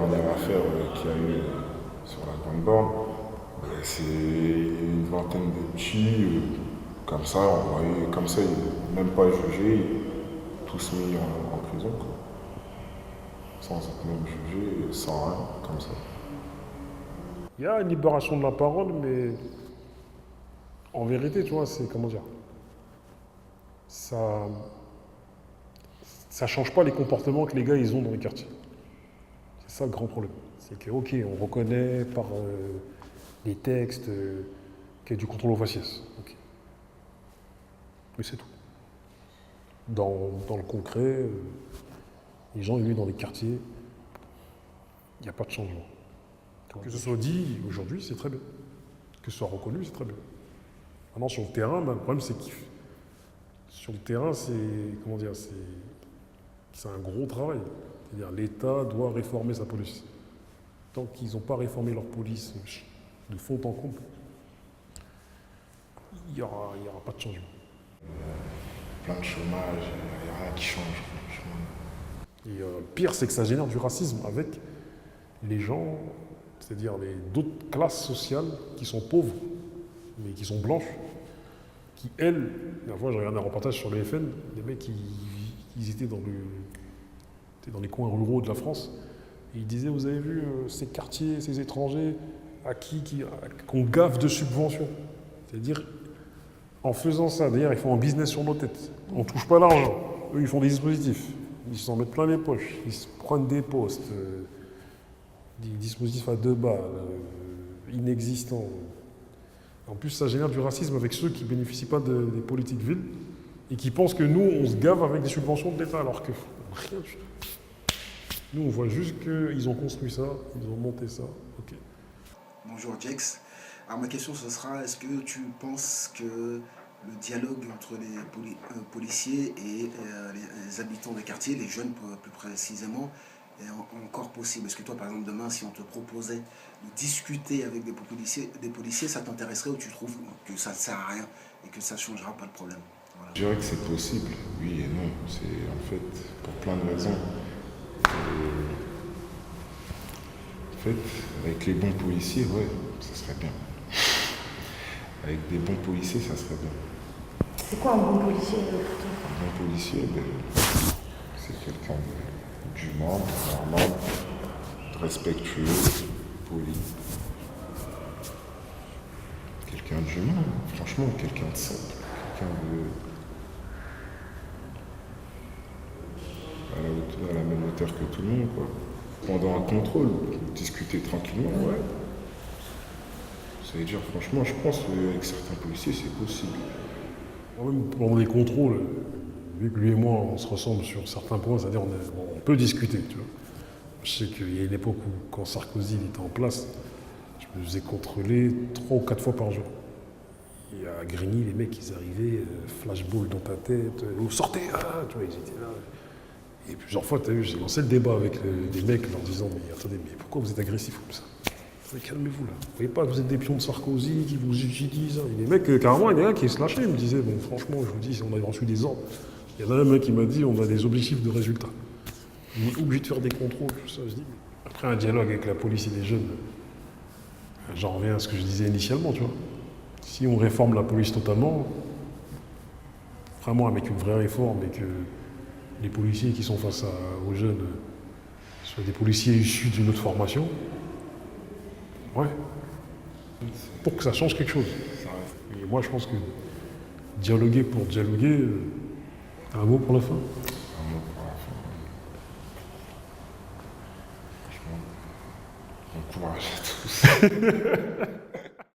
dernière affaire qu'il y a eu sur la Grande Borne, c'est une vingtaine de petits, comme ça, envoyés, comme ça, même pas jugés, tous mis en prison, quoi. Sans être même jugés, sans rien, comme ça. Il y a une libération de la parole, mais en vérité, tu vois, c'est comment dire, ça, ça change pas les comportements que les gars ils ont dans les quartiers. C'est ça le grand problème. C'est que ok, on reconnaît par les textes qu'il y a du contrôle aux faciès. Ok. Mais c'est tout. Dans le concret, les gens élus dans les quartiers, il n'y a pas de changement. Que ce soit dit aujourd'hui, c'est très bien. Que ce soit reconnu, c'est très bien. Maintenant, sur le terrain, le problème, c'est que sur le terrain, c'est comment dire, c'est un gros travail. C'est-à-dire, l'État doit réformer sa police. Tant qu'ils n'ont pas réformé leur police de fond en comble, il n'y aura pas de changement. Plein de chômage, il n'y a rien qui change, franchement. Et le pire, c'est que ça génère du racisme avec les gens, c'est-à-dire d'autres classes sociales qui sont pauvres, mais qui sont blanches, qui, elles, la fois, j'ai regardé un reportage sur le FN, des mecs, ils étaient dans les coins ruraux de la France, et ils disaient, vous avez vu ces quartiers, ces étrangers, qu'on gaffe de subventions. C'est-à-dire, en faisant ça, d'ailleurs, ils font un business sur nos têtes. On ne touche pas l'argent. Eux, ils font des dispositifs. Ils s'en mettent plein les poches. Ils se prennent des postes, des dispositifs à 2 balles, inexistants. En plus, ça génère du racisme avec ceux qui ne bénéficient pas des politiques villes et qui pensent que nous, on se gave avec des subventions de l'État, alors que rien du tout. Nous, on voit juste qu'ils ont construit ça, ils ont monté ça. Okay. Bonjour Jex. Alors ma question ce sera, est-ce que tu penses que le dialogue entre les policiers et les habitants des quartiers, les jeunes plus précisément, est encore possible? Est-ce que toi par exemple demain si on te proposait de discuter avec des policiers, ça t'intéresserait ou tu trouves que ça ne sert à rien et que ça ne changera pas le problème? Voilà. Je dirais que c'est possible, oui et non. C'est en fait pour plein de raisons. En fait, avec les bons policiers, ouais, ça serait bien. Avec des bons policiers, ça serait bien. C'est quoi un bon policier pour toi? Un bon policier, c'est quelqu'un d'humain, normal, respectueux, poli. Quelqu'un d'humain, franchement, quelqu'un de simple, quelqu'un à la même hauteur que tout le monde, quoi. Pendant un contrôle, discuter tranquillement, ouais. Ça veut dire, franchement, je pense qu'avec certains policiers, c'est possible. Même pendant les contrôles, vu que lui et moi, on se ressemble sur certains points, c'est-à-dire on peut discuter, tu vois. Je sais qu'il y a une époque où, quand Sarkozy était en place, je me faisais contrôler 3 ou 4 fois par jour. Et à Grigny, les mecs, ils arrivaient, flashball dans ta tête, vous sortez, tu vois, ils étaient là. Et plusieurs fois, tu as vu, j'ai lancé le débat avec des mecs en leur disant, mais attendez, mais pourquoi vous êtes agressifs comme ça? Calmez-vous là. Vous voyez pas que vous êtes des pions de Sarkozy qui vous utilisent. Et les mecs, carrément, il y en a un qui se lâchait. Il me disait, bon, franchement, je vous dis, si on avait reçu des ordres, il y en a un mec qui m'a dit, on a des objectifs de résultats. On est obligé de faire des contrôles, tout ça. Je dis, après un dialogue avec la police et les jeunes, j'en reviens à ce que je disais initialement, tu vois. Si on réforme la police totalement, vraiment avec une vraie réforme et que les policiers qui sont face aux jeunes soient des policiers issus d'une autre formation, ouais, pour que ça change quelque chose. Et moi, je pense que dialoguer pour dialoguer, un mot pour la fin. Un mot pour la fin. Franchement, bon courage à tous.